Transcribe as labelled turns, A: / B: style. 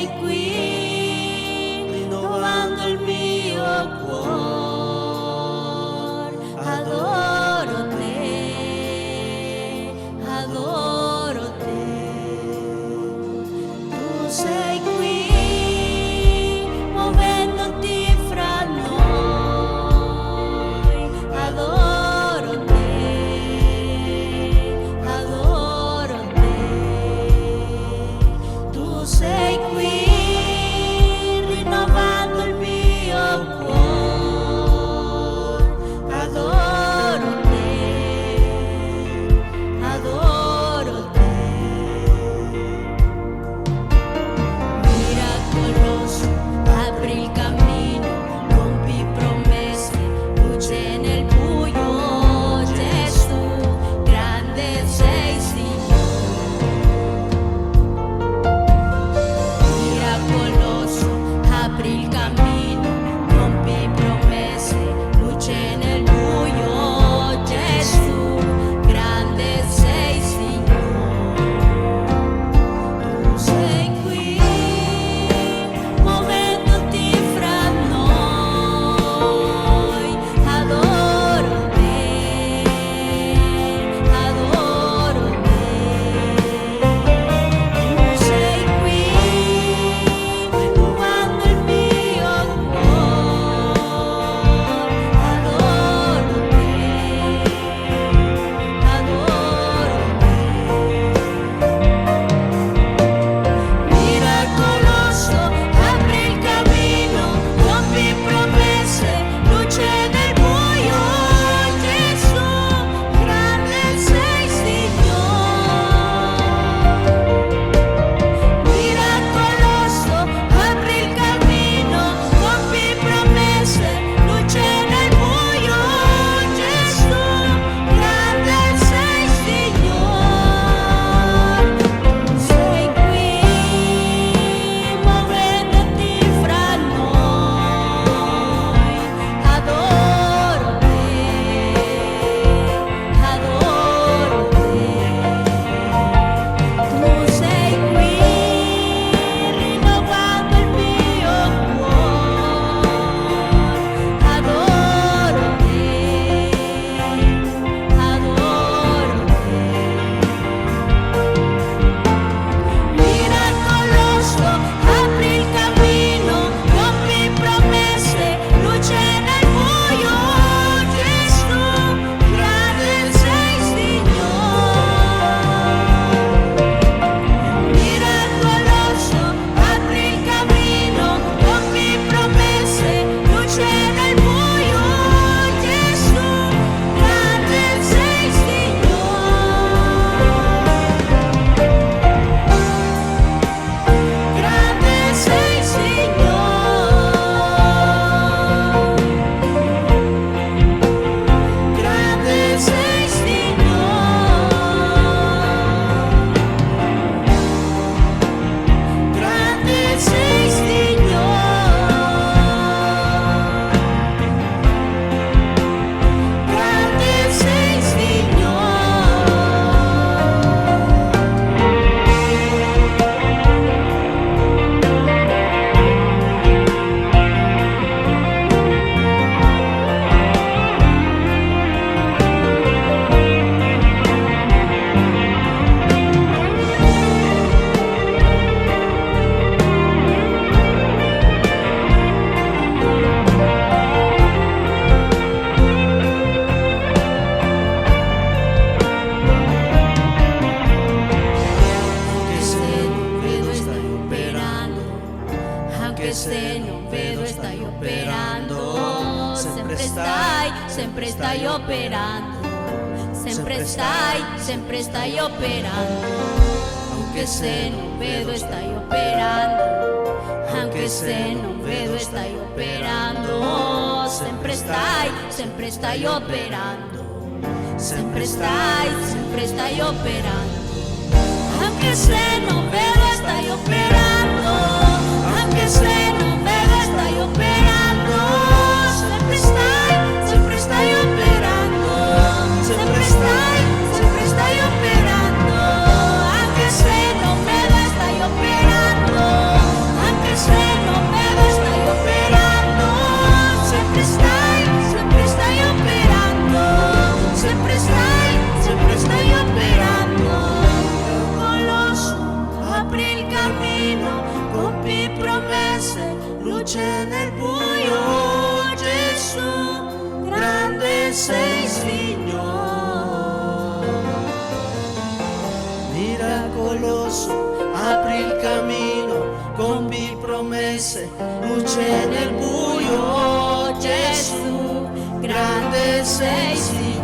A: sei qui, rinnovando il mio cuore. Adoro te, adoro te. Tu sei qui, muovendoti fra noi. Adoro te, adoro te. Tu sei qui, rinnovando il mio cuore. Adoro te, adoro te. Miracoloso, apri il cammino, compi promesse, luce nel buio. Gesù, grande sei Signore. Miracoloso, apri il cammino, compi promesse, luce nel buio. Gesù, grande sei Signore. Tu sei qui, muovendoti fra noi. Adoro te, adoro te. Tu sei qui, rinnovando il mio cuore. Adoro te, adoro te. Miracoloso, apri il cammino, compi promesse, luce nel buio. Gesù, grande sei Signore. Miracoloso, apri il cammino, compi promesse, luce nel buio. Gesù, grande sei Signore. Tu sei qui, muovendoti fra noi. Adoro te, adoro te. Tu sei qui, rinnovando il mio cuore. Adoro te, adoro te. Miracoloso, apri il cammino, compi promesse, luce nel buio. Gesù, grande sei Signore. Miracoloso, apri il cammino, compi promesse, luce nel buio. Gesù, grande sei Signore. Grande sei Signore. Grande sei Signore. Grande sei Signore. Grande sei Anche se non vedo stai operando, sempre stai operando, sempre stai operando. Anche se non vedo stai operando, anche se non vedo stai operando, sempre stai operando, sempre stai operando. Anche se non vedo stai operando, anche se non vedo stai operando, sempre stai operando, sempre stai operando. Anche se non vedo stai operando,
B: miracoloso, apri il cammino, compi promesse, luce nel buio.
A: Gesù, grande sei, Signore.